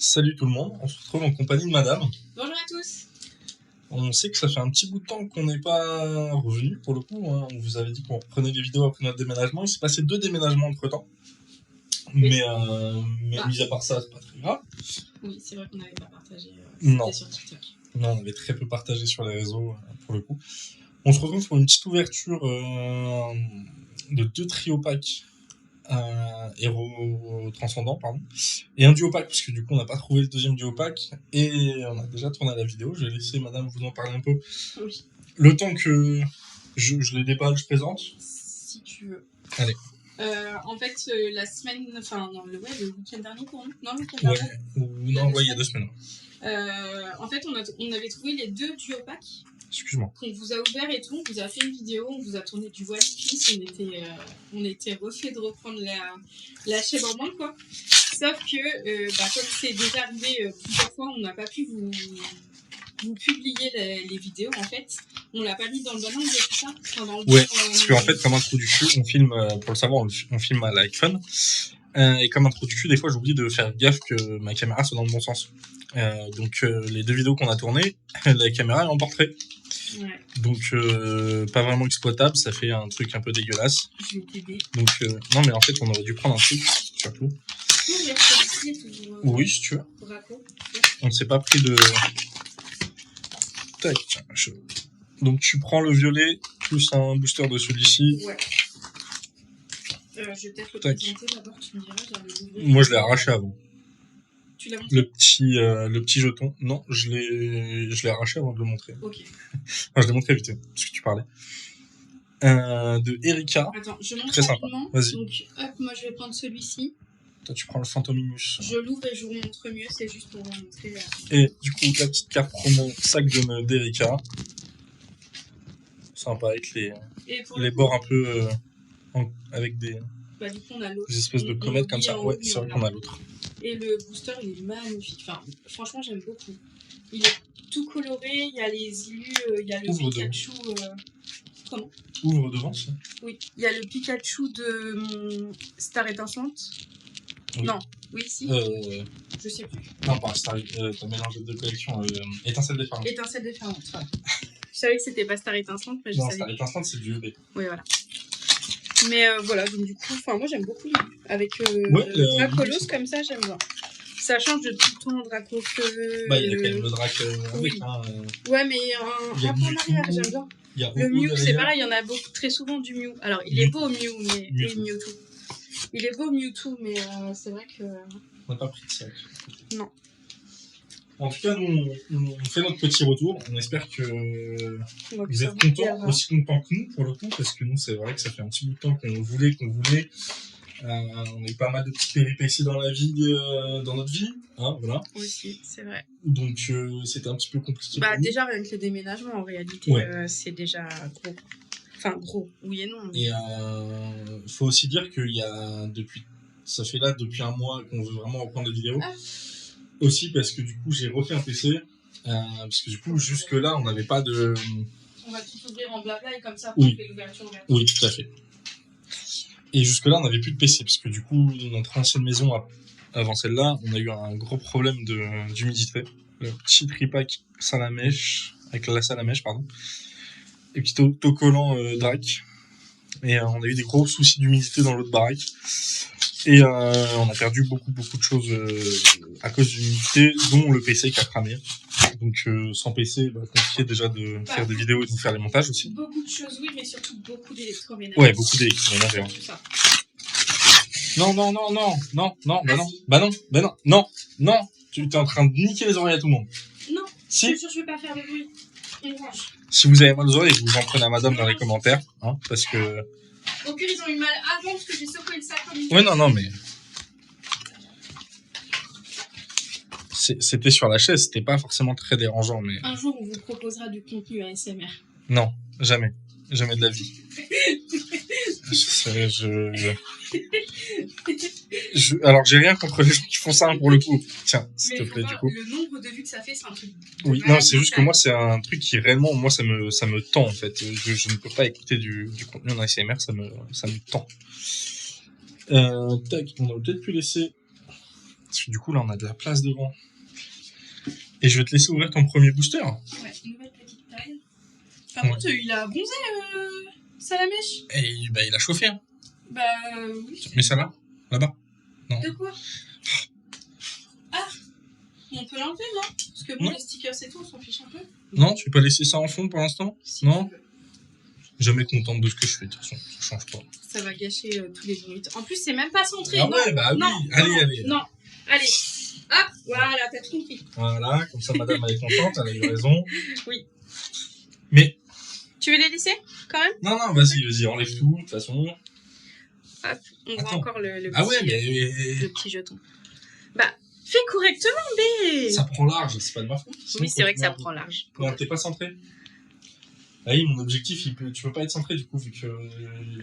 Salut tout le monde, on se retrouve en compagnie de madame. Bonjour à tous. On sait que ça fait un petit bout de temps qu'on n'est pas revenu pour le coup. On vous avait dit qu'on reprenait les vidéos après notre déménagement. Il s'est passé 2 déménagements entre temps. Oui. Mais mis à part ça, c'est pas très grave. Oui, c'est vrai qu'on n'avait pas partagé. Non. C'était sur TikTok. Non, on avait très peu partagé sur les réseaux pour le coup. On se retrouve pour une petite ouverture de 2 trio packs. Héros transcendant, pardon, et un duo pack, parce que du coup on n'a pas trouvé le deuxième duo pack, et on a déjà tourné la vidéo. Je vais laisser madame vous en parler un peu. Oui. Le temps que je les déballe, je présente. Si tu veux. Allez. En fait, la semaine, enfin non, le week-end dernier pour nous. Non, le week-end dernier. Il y a 2 semaines. En fait, on avait trouvé les 2 duo packs. Excuse-moi. On vous a ouvert et tout, on vous a fait une vidéo, on vous a tourné du One Piece, on était refait de reprendre la chèvre en main, quoi. Sauf que, comme c'est déjà arrivé plusieurs fois, on n'a pas pu vous publier les vidéos, en fait. On l'a pas mis dans le bon angle et tout ça. Ouais, parce qu'en fait, comme intro du cul, on filme, pour le savoir, on filme à l'iPhone. Et comme intro du cul, des fois, j'oublie de faire gaffe que ma caméra soit dans le bon sens. Donc, les 2 vidéos qu'on a tournées, la caméra est en portrait. Ouais. Donc, pas vraiment exploitable, ça fait un truc un peu dégueulasse. Je vais t'aider. Donc, non, mais en fait, on aurait dû prendre un truc, surtout. Oui, si tu veux. On ne s'est pas pris de... Tac, Donc, tu prends le violet, plus un booster de celui-ci. Ouais. Je vais peut-être le présenter d'abord, tu me diras. Moi, je l'ai arraché avant. Tu l'as montré ? Le petit jeton. Non, je l'ai arraché avant de le montrer. Ok. Enfin, je l'ai montré vite, parce que tu parlais. De Erika. Attends, je montre très sympa. Vas-y. Donc, hop, moi je vais prendre celui-ci. Toi, tu prends le Phantomimus. Je l'ouvre et je vous montre mieux, c'est juste pour vous montrer. Et du coup, la petite carte promo sac de nœuds d'Erika. Sympa avec les bords un peu avec des, du coup, on a l'autre. Des espèces de comètes comme ça. Ouais, c'est vrai qu'on a l'autre. Et le booster, il est magnifique. Enfin, franchement, j'aime beaucoup. Il est tout coloré, il y a les illus, il y a le Pikachu. Comment ? Ouvre devant, ça ? Oui, il y a le Pikachu de Star Étincelante. Oui. Non, oui, si. Je sais plus. Non, pas Star, t'as mélangé 2 collections. Étincelle déferlante. Étincelle déferlante, voilà. Je savais que c'était pas Star Étincelante, mais je savais. Non, Star Étincelante, c'est du EB. Oui, voilà. Mais voilà, donc du coup, moi j'aime beaucoup l'illu. Avec Dracolos comme ça, j'aime bien. Ça change de tout le temps, Draco que... Bah, il y a quand même le Drac avec, oui. hein. Ouais, mais un peu en arrière, j'aime bien. Le Mew, c'est pareil, il y en a très souvent du Mew. Alors, il est beau Mew, mais... Mewtwo. Il est beau Mewtwo, mais c'est vrai que... On n'a pas pris de sac. Non. En tout cas, nous, on fait notre petit retour. On espère que vous êtes contents, aussi contents que nous, pour le coup, parce que nous, c'est vrai que ça fait un petit bout de temps qu'on voulait. On a eu pas mal de petites péripéties dans la vie, dans notre vie, hein, voilà. Aussi, c'est vrai. Donc, c'était un petit peu compliqué. Déjà, rien que le déménagement, en réalité, c'est déjà gros. Enfin, gros, oui et non. Mais... Et faut aussi dire qu'il y a ça fait là depuis un mois qu'on veut vraiment reprendre les vidéos. Aussi parce que du coup, j'ai refait un PC. Parce que du coup, jusque-là, on n'avait pas de... On va tout ouvrir en blabla et comme ça, on fait l'ouverture. Oui, tout à fait. Et jusque-là, on n'avait plus de PC. Parce que du coup, notre ancienne maison, avant celle-là, on a eu un gros problème d'humidité. Le petit tripack salamèche, avec la salamèche, pardon. Et petit autocollant Drac. Et on a eu des gros soucis d'humidité dans l'autre baraque. Et on a perdu beaucoup de choses à cause de l'humidité, dont le PC qui a cramé. Donc sans PC, compliqué déjà de faire des vidéos et de faire les montages aussi. Beaucoup de choses, oui, mais surtout beaucoup d'électroménages. Ouais, beaucoup d'électroménages. Ouais. Non, tu es en train de niquer les oreilles à tout le monde. Non, je te jure, je vais pas faire de bruit. On range. Si vous avez mal aux oreilles, vous en prenez à madame dans les commentaires, hein, parce que... Au pire, ils ont eu mal avant parce que j'ai secoué le sac comme une... Ouais, non, mais... C'était sur la chaise, c'était pas forcément très dérangeant, mais... Un jour, on vous proposera du contenu ASMR. Non, jamais. Jamais de la vie. Alors, j'ai rien contre les gens qui font ça, hein, pour le coup. Tiens, s'il te plaît, du coup. Le nombre de vues que ça fait, c'est un truc... Oui, non, c'est juste que moi, c'est un truc qui, réellement, moi, ça me tend, en fait. Je ne peux pas écouter du contenu en ASMR, ça me tend. Tac, on aurait peut-être pu laisser Parce que du coup, là, on a de la place devant. Et je vais te laisser ouvrir ton premier booster. Ouais, nouvelle petite taille. Par Ouais. contre, il a bronzé, Salamèche. Et bah, il a chauffé. Hein. Bah oui. Mais ça va là-bas. Non. De quoi? Ah, on peut l'enlever, non? Parce que bon, Non. les stickers et tout, on s'en fiche un peu. Non, tu peux pas laisser ça en fond pour l'instant? Si Non. tu veux. Jamais contente de ce que je fais, de toute façon, ça change pas. Ça va gâcher tous les bruits. En plus, c'est même pas centré. Ah non, ouais, bah non, oui, non, allez. Non, allez. Hop, voilà, t'as tout compris. Voilà, comme ça, madame, elle est contente, elle a eu raison. Oui. Mais, Tu veux les laisser, quand même? non, vas-y, enlève tout, de toute façon. Hop, on voit Attends. encore le Ah ouais, le mais petit jeton. Bah, fais correctement, B. ça prend large, c'est pas de ma faute. Sinon, Oui, c'est vrai que ça merde. prend large. Ouais, t'es pas centré. Ah oui, mon objectif, tu peux pas être centré du coup, vu que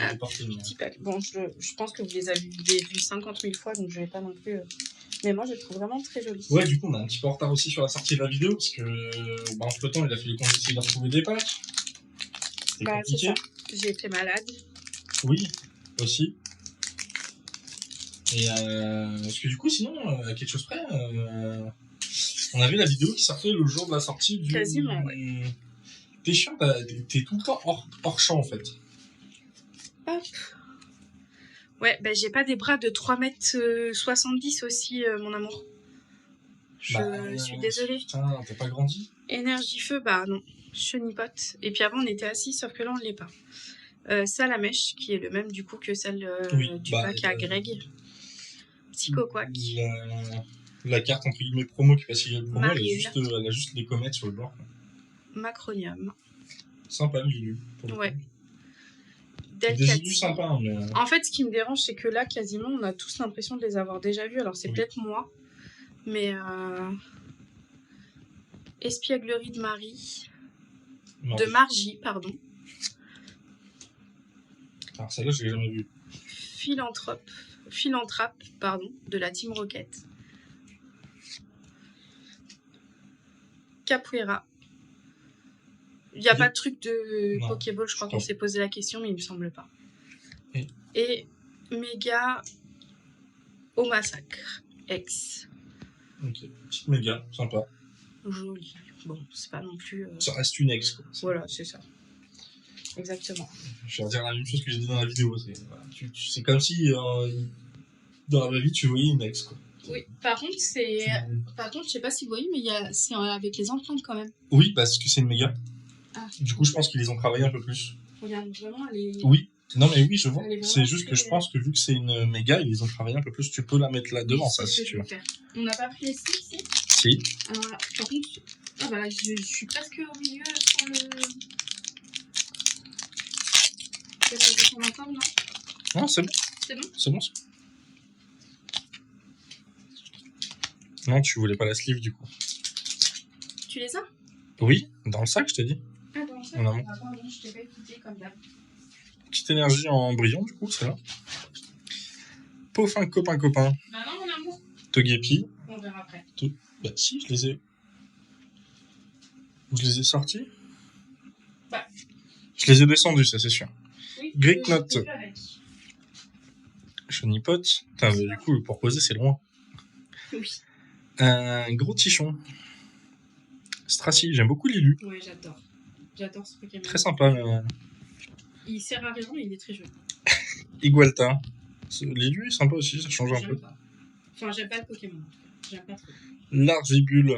Ah, il est parti. Petit pack. Bon, je pense que vous les avez vus 50 000 fois, donc je vais pas non plus... Mais moi, je le trouve vraiment très joli. Ouais, du coup, on a un petit peu en retard aussi sur la sortie de la vidéo, parce que bah, entre temps, il a fallu qu'on essaye de retrouver des packs. C'était Bah, c'est compliqué. ça. J'ai été malade. Oui, aussi. Et parce que du coup, sinon, à quelque chose près, on avait la vidéo qui sortait le jour de la sortie du. Quasiment, ouais. T'es chiant, t'es tout le temps hors champ en fait. Hop. Ouais, bah, j'ai pas des bras de 3,70 m aussi, mon amour. Je suis désolée. Putain, t'as pas grandi? Énergie feu, bah non. Chenipote. Et puis avant, on était assis, sauf que là, on l'est pas. Salamèche, qui est le même du coup que celle du pack à Greg. Psychoquack. La carte entre guillemets promo qui passe le promo, Marine. elle a juste des comètes sur le bord. Macronium. Sympa, Lulu. Pour le Ouais. coup. Delcati. Des élus sympas, hein, mais. En fait, ce qui me dérange, c'est que là, quasiment, on a tous l'impression de les avoir déjà vus. Alors, c'est Oui. peut-être moi, mais Espièglerie de Marie, Non. de Margie, pardon. Alors celle-là, je l'ai jamais vue. Philanthrape, pardon, de la Team Rocket. Capoeira. Il n'y a pas de truc de Non. Pokéball, je crois qu'on s'est posé la question, mais il me semble pas. Et Et Méga au massacre. X. Ok, petite méga, sympa. Joli. Bon, c'est pas non plus... Ça reste une ex, quoi. Voilà, c'est ça. Exactement. Je vais redire la même chose que j'ai dit dans la vidéo. Voilà, c'est comme si dans la vraie vie, tu voyais une ex, quoi. Oui, par contre, je sais pas si vous voyez, mais c'est avec les empreintes quand même. Oui, parce que c'est une méga. Ah. Du coup, je pense qu'ils les ont travaillé un peu plus. Regarde, vraiment, elle est... Oui. Non, mais oui, je vois. Elle est vraiment C'est juste que très- je pense que vu que c'est une méga, ils les ont travaillé un peu plus. Tu peux la mettre là devant, ça, si tu veux. Faire. On n'a pas pris les sticks, si. Si. Alors, par contre, ah bah là, je suis presque au milieu sans le... Peut-être ça descend encore, non? Ah, c'est bon. C'est bon? C'est bon, ça. Non, tu voulais pas la sleeve, du coup. Tu les as? Oui, dans le sac, je t'ai dit. Ah, dans ça? En amont. Ah, pardon, je t'ai pas écouté comme d'hab. Petite énergie en brillant, du coup, c'est là. Peaufin copain. Bah non, mon amour. Togepi. On verra après. Bah si, je les ai. Je les ai sortis. Bah. Je les ai descendus, ça c'est sûr. Oui. Greek je Note. l'ai fait avec. Chenipote. Putain, mais du coup, pour poser, c'est loin. Oui. Un gros tichon. Stracy, j'aime beaucoup Lilu. Ouais, j'adore. J'adore ce Pokémon. Très sympa. Il sert à rien, mais il est très joli. Igualta. Lilu est sympa aussi, ça change un J'aime peu. pas. Enfin, j'aime pas le Pokémon. J'aime pas trop. Largibule.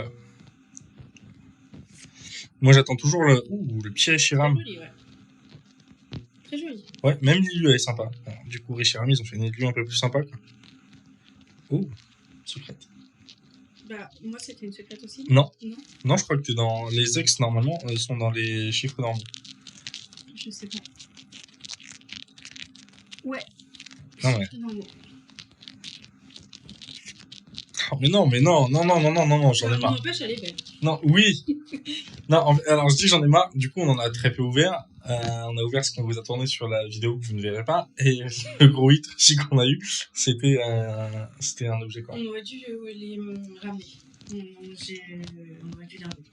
Moi, j'attends toujours le petit Très Reshiram. joli, ouais. Très joli. Ouais, même Lilu, elle est sympa. Alors, du coup, Reshiram, ils ont fait une Lilu un peu plus sympa, quoi. Oh, secrète. Bah, moi, c'était une secrète aussi. Non. Non, Non, je crois que t'es dans les ex, normalement, elles sont dans les chiffres normaux. je sais pas. Ouais. Ah ouais. Non, non. Oh, mais non, j'en ai marre. N'empêche, elle est belle. Non, oui. Non, alors je dis j'en ai marre. Du coup, on en a très peu ouvert. On a ouvert ce qu'on vous a tourné sur la vidéo que vous ne verrez pas. Et le gros hit aussi qu'on a eu, c'était un objet quoi. On aurait dû les ramener. On aurait dû les ramener.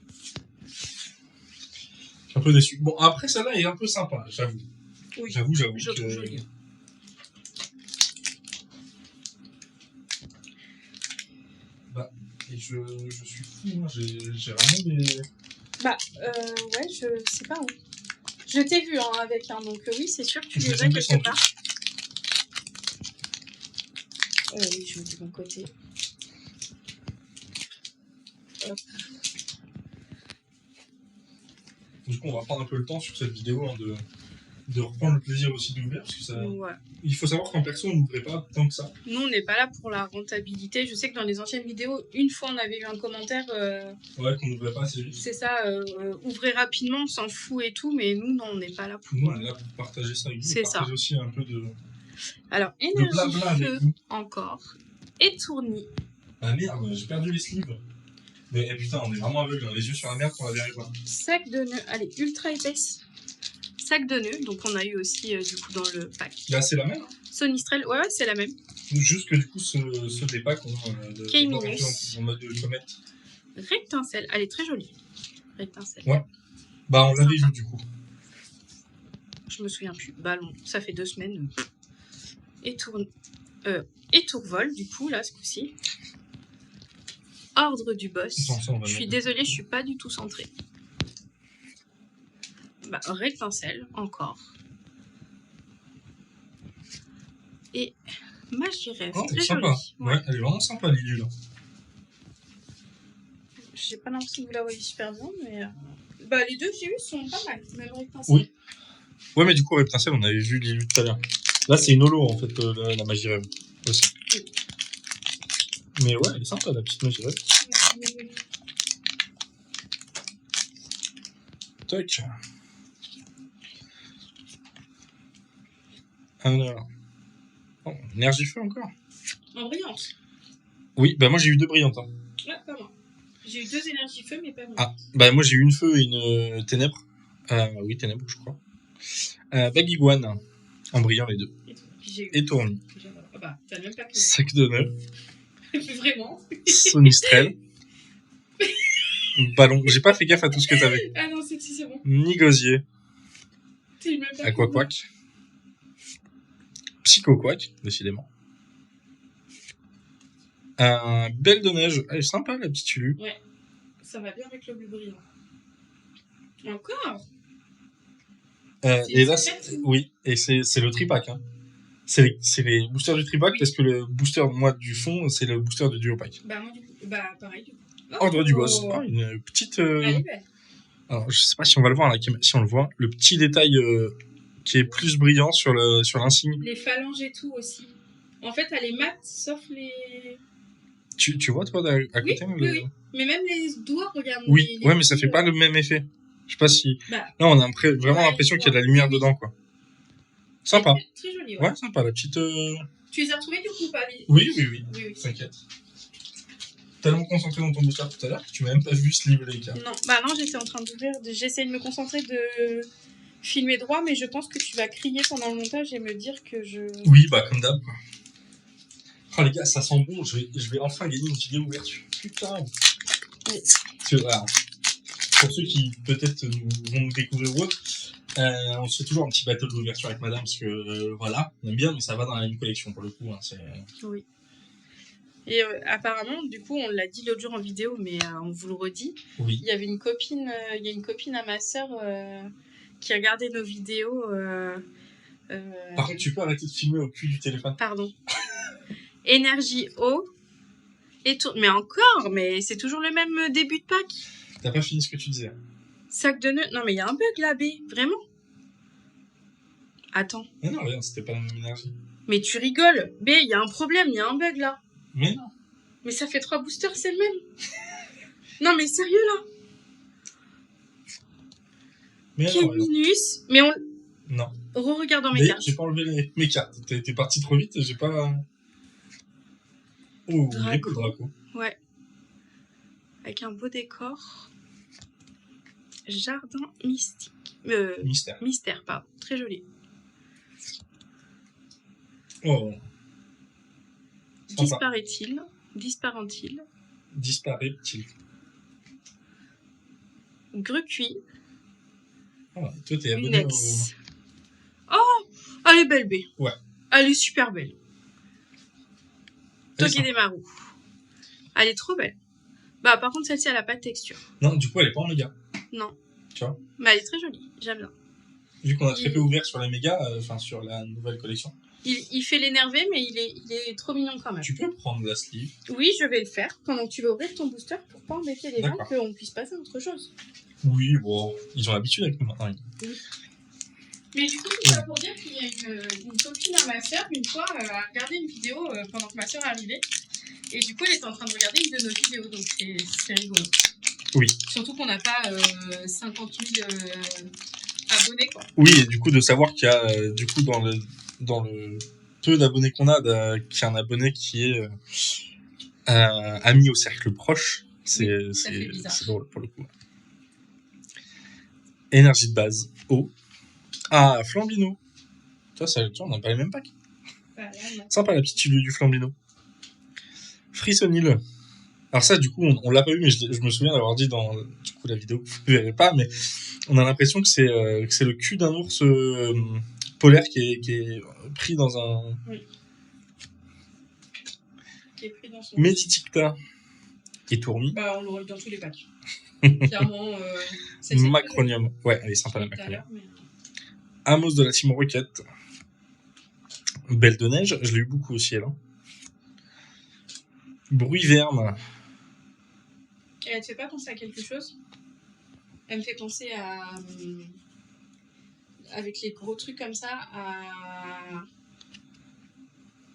Je suis un peu déçu. Bon, après, celle-là est un peu sympa, j'avoue. Oui. J'avoue Je que... trouve joli. je suis fou, hein. J'ai vraiment des... Ouais, je sais pas où. Je t'ai vu hein, avec un, donc oui, c'est sûr que tu Je les les as ai quelque descendus. part. Oui, je mets de mon côté. Hop. Du coup, on va prendre un peu le temps sur cette vidéo hein, de reprendre le plaisir aussi d'ouvrir, parce que ça... Ouais. Il faut savoir qu'en perso, on n'ouvrait pas tant que ça. Nous, on n'est pas là pour la rentabilité. Je sais que dans les anciennes vidéos, une fois, on avait eu un commentaire. Ouais, qu'on n'ouvrait pas assez vite. C'est ça, ouvrez rapidement, on s'en fout et tout, mais nous, non, on n'est pas là pour. Nous, on est là pour partager ça avec vous. C'est Partager ça. aussi un peu de Alors, blabla énergie avec feu vous. encore. Et tournis. Ah merde, j'ai perdu les sleeves. Mais putain, on est vraiment aveugle, hein, les yeux sur la merde pour la verrer pas. Sac de nœuds, allez, ultra épaisse. Sac de nœuds, donc on a eu aussi du coup dans le pack. Là, c'est la même. Hein. Sonistrel, ouais, c'est la même. Juste que du coup, ceux des packs ont K-Minus. en mode comète. Rectincelle, elle est très jolie. Rectincelle. Ouais. Bah, on l'avait vu du coup. Je me souviens plus. Ballon, ça fait 2 semaines. Et tourvol, du coup, là, ce coup-ci. Ordre du boss. Je suis désolée, je suis pas du tout centrée. Bah, rectincelle, encore. Et magie rêve, Oh, très sympa. jolie. Ouais, elle est vraiment sympa, Lulu, là. J'ai pas l'impression que vous la voyez super bien, mais... Bah, les deux que j'ai eu sont pas mal, même rectincelle. Oui. Ouais, mais du coup, Reptincelle, on avait vu Lulu tout à l'heure. Là, c'est une holo, en fait, la magie rêve. Aussi. Oui. Mais ouais, elle est sympa, la petite magie rêve. Oui. Toc. Alors. Oh, énergie feu encore. En brillante. Oui, bah moi j'ai eu 2 brillantes. Hein. Ouais, pas moi. J'ai eu 2 énergies feu, mais pas moi. Ah, bah moi j'ai eu une feu et une ténèbre. Oui, ténèbre, je crois. Bagiguane, en brillant les deux. Puis j'ai eu. Et tournis. Ah bah, t'as même pas que. Sac de nœuds. Vraiment. Sonistrel. Ballon. J'ai pas fait gaffe à tout ce que t'avais. Ah non, c'est bon. Nigosier. C'est même pas. Aquaquac. Psychoquac, décidément. Belle de neige. Elle est sympa, la petite Ulu. Ouais. Ça va bien avec le bleu brillant. Encore. Et là, oui, et c'est le tripack. Hein. C'est les boosters du tripack parce que le booster moi du fond, c'est le booster du duopack. Bah, moi, du coup. Bah, pareil, du coup. Ordre du boss. Oh, une petite. Elle est belle. Alors, je sais pas si on va le voir, là, si on le voit. Le petit détail qui est plus brillant sur l'insigne. Les phalanges et tout aussi. En fait, elle est mate, sauf les. Tu vois, toi, à côté oui. Mais même les doigts, regarde. Oui, ouais, mais ça fait pas le même effet. Je sais pas si. Bah, là, on a vraiment l'impression qu'il y a de la lumière dedans, quoi. Sympa. Très joli, ouais. Ouais, sympa, la petite. Tu les as retrouvés du coup, pas les... Oui. T'inquiète. Tellement concentré dans ton booster tout à l'heure que tu m'as même pas vu se livrer les cartes. Non, bah non, j'étais en train d'ouvrir. J'essayais de me concentrer, de filmer droit, mais je pense que tu vas crier pendant le montage et me dire que je. Oui, bah comme d'hab, quoi. Oh les gars, ça sent bon, je vais enfin gagner une vidéo ouverture. Putain. Oui. Voilà. Pour ceux qui peut-être vont nous découvrir ou autre, on se fait toujours un petit battle d'ouverture avec madame parce que voilà, on aime bien, mais ça va dans la même collection pour le coup. Hein, oui. Et apparemment, du coup, on l'a dit l'autre jour en vidéo, mais on vous le redit. Oui. Il y avait une copine, il y a une copine à ma sœur qui regardait nos vidéos. Par contre, tu peux arrêter de filmer au cul du téléphone. Pardon. Énergie eau et tout. Mais encore, mais c'est toujours le même début de pack. T'as pas fini ce que tu disais. Sac de nœuds. Non, mais il y a un bug là, B. Vraiment. Attends. Mais non, rien, c'était pas la même énergie. Mais tu rigoles. B, il y a un problème, il y a un bug là. Mais non. Mais ça fait 3 boosters, c'est le même. Non, mais sérieux là. Mais K-Minus. Mais on. Non. Re-regarde dans mes cartes. J'ai pas enlevé mes cartes. T'es parti trop vite, j'ai pas. Oh, il est beau le Draco. Ouais. Avec un beau décor. Jardin mystique. Mystère. Mystère, pardon. Très joli. Oh. Disparaît-il? Disparent-il? Disparaît-il? Grucuit. Oh, toi, t'es abonné au... Oh, elle est belle, B. Ouais. Elle est super belle. Toki des Marous. Elle est trop belle. Bah, par contre, celle-ci, elle a pas de texture. Non, du coup, elle est pas en méga. Non. Tu vois. Mais elle est très jolie. J'aime bien. Vu qu'on a très peu ouvert sur les mégas, enfin sur la nouvelle collection. Il fait l'énervé, mais il est trop mignon quand même. Tu peux prendre la sleeve. Oui, je vais le faire pendant que tu vas ouvrir ton booster pour pas embêter les gens, qu'on puisse passer à autre chose. Oui, bon, ils ont l'habitude avec nous maintenant. Oui. Mais du coup, c'est ça pour dire qu'il y a une copine à ma soeur, une fois, a regardé une vidéo pendant que ma soeur arrivait. Et du coup, elle était en train de regarder une de nos vidéos, donc c'est rigolo. Oui. Surtout qu'on n'a pas 50 000 abonnés, quoi. Oui, et du coup, de savoir qu'il y a, du coup, dans le peu d'abonnés qu'on a, qu'il y a un abonné qui est ami au cercle proche, c'est drôle pour le coup. Énergie de base, eau. Ah, Flambino. Tu vois, on n'a pas les mêmes packs. Sympa la petite chili du Flambino. Frissonil. Alors ça, du coup, on l'a pas vu, mais je me souviens d'avoir dit dans du coup la vidéo que vous ne verrez pas, mais on a l'impression que c'est le cul d'un ours polaire qui est pris dans un... Oui. Qui est pris dans son... Métiticta et Tourmi. Bah, on l'aurait dans tous les packs. Clairement, Macronium. Ouais, elle est sympa la Macronium. Mais... Amos de la Team Rocket. Belle de neige, je l'ai eu beaucoup aussi, elle. Hein. Bruit verme. Et elle te fait pas penser à quelque chose? Elle me fait penser à... avec les gros trucs comme ça, à...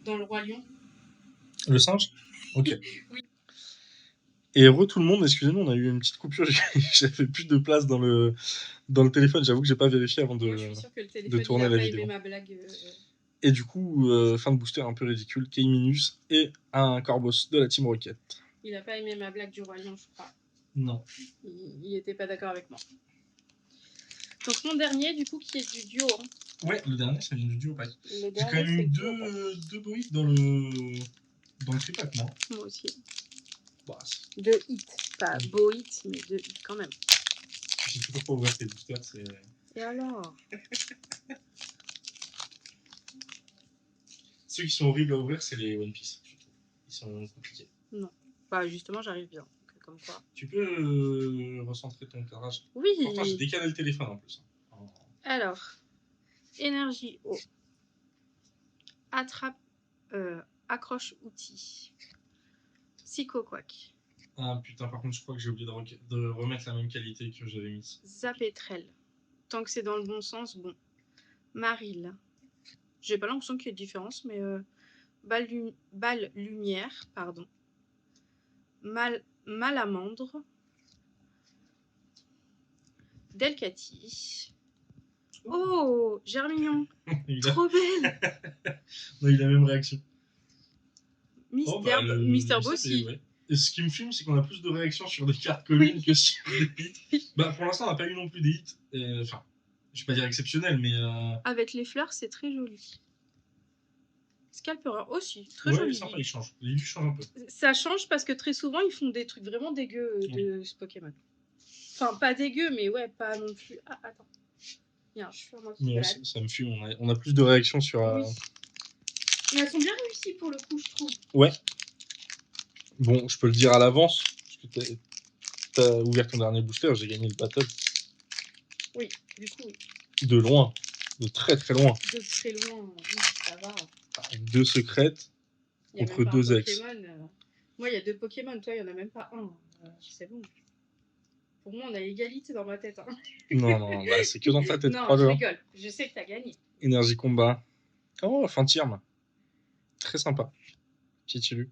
dans le Roi Lion. Le singe? Ok. Oui. Et tout le monde, excusez-nous, on a eu une petite coupure, j'avais plus de place dans le téléphone, j'avoue que j'ai pas vérifié avant de, tourner la vidéo. Ma blague, Et du coup, fin de booster un peu ridicule, K-Minus et un Corvos de la Team Rocket. Il a pas aimé ma blague du Roi Lion, je crois. Non. Il était pas d'accord avec moi. Donc mon dernier, du coup, qui est du duo. Hein. Ouais, le dernier, ça vient du duo pack. J'ai quand même eu deux bruits dans le tripack, moi. Moi aussi. Bah, deux hits. Pas beau hits, mais deux hits quand même. J'ai toujours pas ouvert tes boosters, c'est... Et alors? Ceux qui sont horribles à ouvrir, c'est les One Piece. Ils sont compliqués. Non. Bah justement, j'arrive bien. Comme quoi. Tu peux recentrer ton cadrage? Oui. Pourtant, j'ai décalé le téléphone en plus. Alors, énergie eau. Attrape, accroche outil. Psycho-quack. Ah putain, par contre, je crois que j'ai oublié de remettre la même qualité que j'avais mise. Zapétrel. Tant que c'est dans le bon sens, bon. Maril. J'ai pas l'impression qu'il y ait de différence, mais balle lumière, pardon. Malamandre. Delcati. Oh, Germignon. Trop belle. On a eu la même réaction. Mister Bossy. Ouais. Et ce qui me fume, c'est qu'on a plus de réactions sur des cartes communes que sur des hits. Bah, pour l'instant, on n'a pas eu non plus des hits. Enfin, je vais pas dire exceptionnels, mais... Avec les fleurs, c'est très joli. Scalpera aussi, très joli. Ouais, sympa, il change. Les vues changent un peu. Ça change parce que très souvent, ils font des trucs vraiment dégueux de ce Pokémon. Enfin, pas dégueu, mais ouais, pas non plus... Ah, attends. Il y a un cheveu moi qui balade. Ça me fume, on a plus de réactions sur... Oui. Mais elles sont bien réussies pour le coup, je trouve. Ouais. Bon, je peux le dire à l'avance, parce que t'as ouvert ton dernier booster, j'ai gagné le battle. Oui, du coup, oui. De loin. De très très loin. De très loin, oui, ça va. Avec 2 secrètes contre 2 ex. Moi, il y a 2 Pokémon, toi, il n'y en a même pas un. C'est bon. Pour moi, on a égalité dans ma tête. Hein. Non, bah, c'est que dans ta tête. Non, je rigole. Je sais que t'as gagné. Énergie combat. Oh, Fantirme. Très sympa. Petit élu.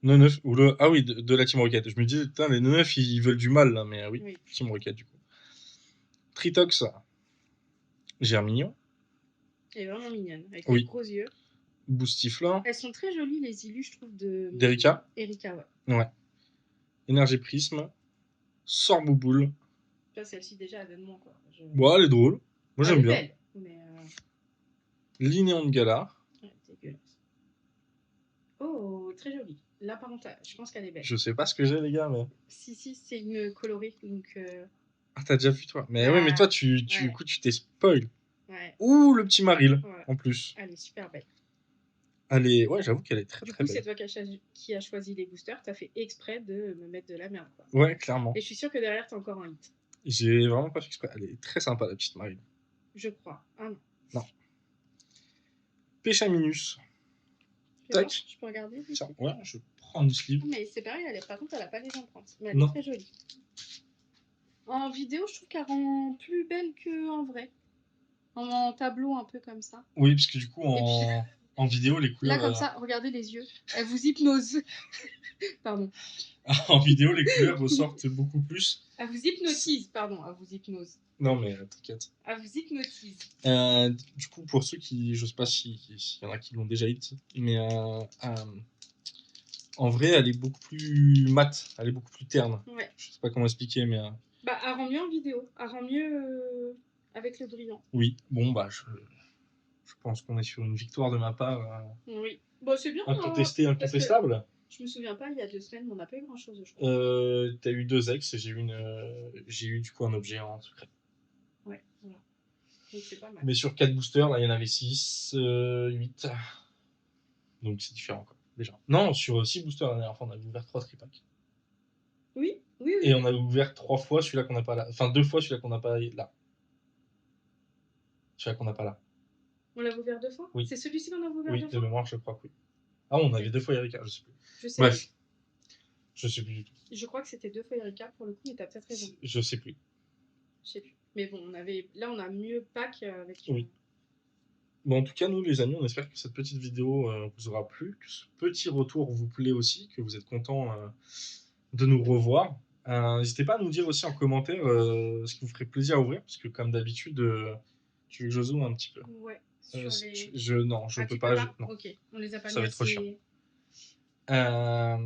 9 ou le... Ah oui, de la Team Rocket. Je me disais, putain, les 9 ils veulent du mal, là. Mais oui, Team Rocket, du coup. Tritox. Germignon. Elle est vraiment mignonne. Avec les gros yeux. Boostifleur. Elles sont très jolies, les illus, je trouve, d'Erika. Erika, ouais. Ouais. Énergie prisme. Sorbouboule. Celle-ci, déjà, elle donne moins, quoi. Ouais, elle est drôle. Moi, j'aime bien. Belle, mais Linéon de Galar. Ouais, dégueulasse. Oh, très jolie. Là, par contre, je pense qu'elle est belle. Je sais pas ce que j'ai, les gars, mais... Si, c'est une colorée, donc... Ah, t'as déjà vu, toi? Mais ouais, mais toi, tu t'es spoil. Ouais. Ouh, le petit Maril, en plus. Elle est super belle. Ouais, j'avoue qu'elle est très Du très coup, c'est belle. toi qui a choisi les boosters. T'as fait exprès de me mettre de la merde, quoi. Ouais, clairement. Et je suis sûre que derrière, t'as encore un hit. J'ai vraiment pas fait exprès. Elle est très sympa, la petite Marine. Je crois. Ah non. Non. Péchaminus. Fais voir, Tac. je peux regarder. Tiens, ouais, je prends du sleeve. Mais c'est pareil, par contre, elle a pas les empreintes. Mais elle Non. est très jolie. En vidéo, je trouve qu'elle rend plus belle qu'en vrai. En tableau, un peu comme ça. Oui, parce que du coup, Et puis, en vidéo, les couleurs. là, comme ça, regardez les yeux. Elle vous hypnose. Pardon. En vidéo, les couleurs ressortent beaucoup plus. Elle vous hypnotise, pardon. Elle vous hypnose. Non, mais t'inquiète. Elle vous hypnotise. Du coup, pour ceux qui, je sais pas s'il y en a qui l'ont déjà hit, mais en vrai, elle est beaucoup plus mate, elle est beaucoup plus terne. Ouais. Je sais pas comment expliquer, mais. Bah, elle rend mieux en vidéo. Elle rend mieux avec le brillant. Oui, bon, bah, je pense qu'on est sur une victoire de ma part. Oui. Bon, c'est bien. Incontesté, hein, parce que incontestable. je me souviens pas, il y a 2 semaines, on n'a pas eu grand chose, je crois. T'as eu 2 ex et j'ai eu du coup un objet en secret. Ouais, voilà. Donc c'est pas mal. Mais sur 4 boosters, là, il y en avait 6, 8. Donc c'est différent, quoi, déjà. Non, sur 6 boosters, la dernière fois, on avait ouvert 3 tripacks. Oui, oui, oui. Et on a ouvert 3 fois celui-là qu'on n'a pas là. Enfin, 2 fois celui-là qu'on n'a pas là. Celui-là qu'on n'a pas là. On l'a ouvert 2 fois. Oui. C'est celui-ci qu'on a ouvert Oui, 2 de fois. mémoire, je crois que oui. Ah, on avait 2 fois Erika, je sais plus. Je sais Bref. plus. Je sais plus du tout. Je crois que c'était 2 fois Erika pour le coup, mais t'as peut-être raison. Je sais plus. Je sais plus. Mais bon, là on a mieux pack avec. Oui. Bon, en tout cas, nous, les amis, on espère que cette petite vidéo vous aura plu, que ce petit retour vous plaît aussi, que vous êtes contents de nous revoir. N'hésitez pas à nous dire aussi en commentaire ce qui vous ferait plaisir à ouvrir, parce que comme d'habitude, tu veux que je zoome un petit peu. Ouais. Sur les... Non, je Ah, peux tu pas. peux pas Non. Ok, on les a pas Ça mis va être trop chiant. assez...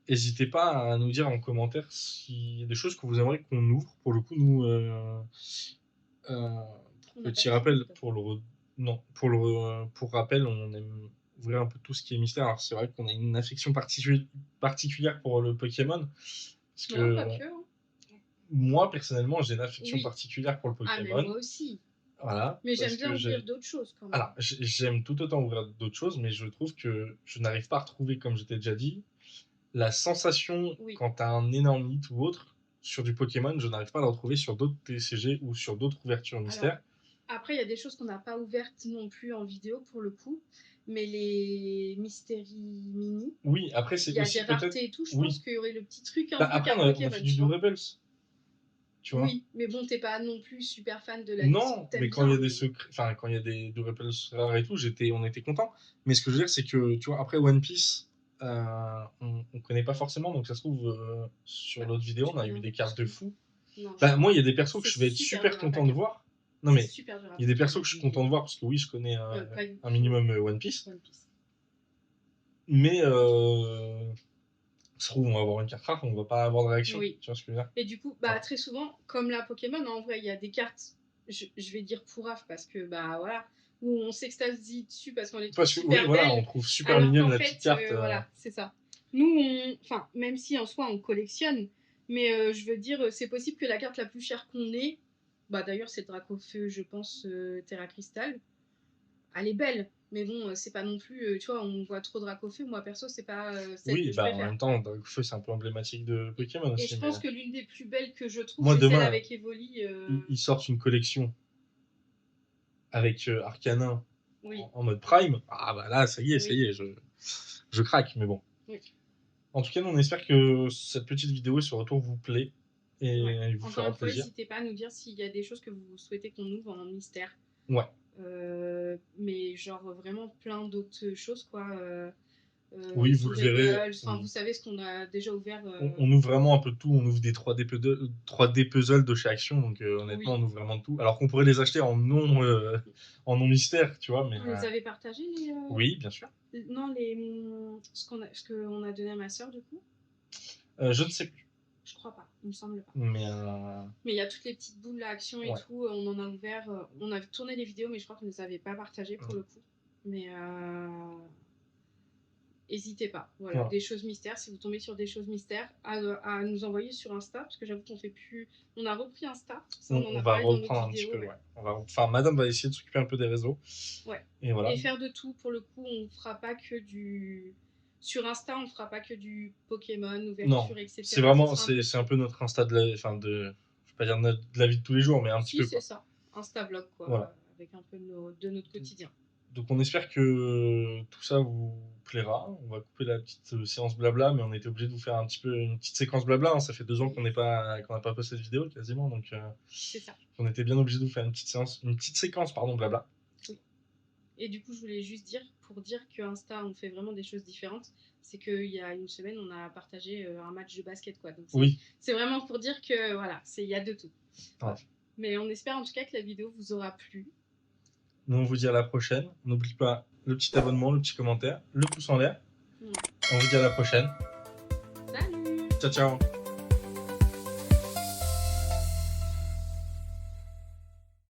N'hésitez pas à nous dire en commentaire s'il y a des choses que vous aimeriez qu'on ouvre. Pour le coup, nous, petit rappel, pour rappel, on aime ouvrir un peu tout ce qui est mystère. Alors c'est vrai qu'on a une affection particulière pour le Pokémon. Parce que Non, pas que. Hein. moi, personnellement, j'ai une affection Oui. particulière pour le Ah, Pokémon. mais moi aussi. Voilà. Mais parce j'aime bien que ouvrir d'autres choses quand même. Alors, j'aime tout autant ouvrir d'autres choses, mais je trouve que je n'arrive pas à retrouver, comme je t'ai déjà dit, la sensation Oui. quand tu as un énorme hit ou autre sur du Pokémon. Je n'arrive pas à le retrouver sur d'autres TCG ou sur d'autres ouvertures mystères. Alors, après, il y a des choses qu'on n'a pas ouvertes non plus en vidéo pour le coup, mais les Mystery Mini. Oui, après, c'est aussi il y a des raretés et tout, je pense qu'il y aurait le petit truc un peu après, on a fait du Blue Rebels. Tu vois. Oui, mais bon, t'es pas non plus super fan de la Non, mais quand il y a des secrets, enfin, quand il y a des Blue Rebels rares et tout, on était contents. Mais ce que je veux dire, c'est que, tu vois, après One Piece, on connaît pas forcément, donc ça se trouve, sur l'autre vidéo, on a eu des cartes de fou. Moi, il y a des persos que je vais être super content de voir. Non, mais il y a des persos que je suis content de voir parce que oui, je connais un minimum One Piece. Mais ça se trouve, on va avoir une carte rare, on va pas avoir de réaction. Oui. Tu vois ce que je veux dire. Et du coup, très souvent, comme la Pokémon, en vrai, il y a des cartes, je vais dire pourraf parce que, voilà, où on s'extasie dessus parce qu'on les trouve super belles. On trouve super mignonne la petite carte. Voilà, c'est ça. Nous, même si en soi on collectionne, mais je veux dire, c'est possible que la carte la plus chère qu'on ait, d'ailleurs c'est Dracofeu, je pense, Terra Crystal, elle est belle, mais bon, c'est pas non plus, tu vois, on voit trop Dracofeu, moi perso, c'est pas celle que je préfère. En même temps, Dracofeu c'est un peu emblématique de Pokémon aussi. Et je pense que l'une des plus belles que je trouve, moi, c'est demain, celle avec Evoli. Ils sortent une collection avec Arcanin Oui. en mode Prime. Ah bah là, ça y est, je craque, mais bon. Oui. En tout cas, on espère que cette petite vidéo sur retour vous plaît et vous fera plaisir. N'hésitez pas à nous dire s'il y a des choses que vous souhaitez qu'on ouvre en mystère. Ouais. Mais genre vraiment plein d'autres choses, quoi. Oui, vous le verrez. Vous savez ce qu'on a déjà ouvert. On ouvre vraiment un peu de tout. On ouvre des 3D puzzles de chez Action, donc honnêtement, on ouvre vraiment de tout. Alors qu'on pourrait les acheter en non mystère, tu vois. Mais, vous les avez partagés les. Oui, bien sûr. Non, ce qu'on a donné à ma soeur, du coup. Je ne sais plus. Je crois pas, il me semble pas. Mais il y a toutes les petites boules à Action et tout. On en a ouvert. On a tourné les vidéos, mais je crois qu'on ne les avait pas partagées pour le coup. Mais n'hésitez pas. Voilà, Voilà. des choses mystères. Si vous tombez sur des choses mystères, à nous envoyer sur Insta, parce que j'avoue qu'on fait plus. On a repris Insta. Ça, on en On a va parlé dans notre reprendre un petit vidéo. peu, Ouais. ouais. Enfin, madame va essayer de s'occuper un peu des réseaux. Ouais. Et voilà. Et faire de tout. Pour le coup, on fera pas que du. Sur Insta, on fera pas que du Pokémon, ouverture, Non, etc. c'est vraiment, Ce sera c'est un peu notre Insta de la, enfin de, je vais pas dire de la vie de tous les jours, mais un petit Si, peu c'est quoi. ça. Insta vlog, quoi. Voilà. Avec un peu de notre quotidien. Donc on espère que tout ça vous plaira. On va couper la petite séance blabla, mais on était obligé de vous faire un petit peu une petite séquence blabla, hein. Ça fait 2 ans qu'on n'a pas posté de vidéo quasiment, donc C'est ça. on était bien obligé de vous faire une petite séquence pardon blabla. Et du coup, je voulais juste dire, pour dire que Insta, on fait vraiment des choses différentes, c'est qu'il y a une semaine, on a partagé un match de basket, quoi. Donc Oui. c'est vraiment pour dire que voilà, il y a de tout. Ouais. Mais on espère en tout cas que la vidéo vous aura plu. Nous on vous dit à la prochaine. N'oublie pas le petit abonnement, le petit commentaire, le pouce en l'air. On vous dit à la prochaine. Salut! Ciao ciao.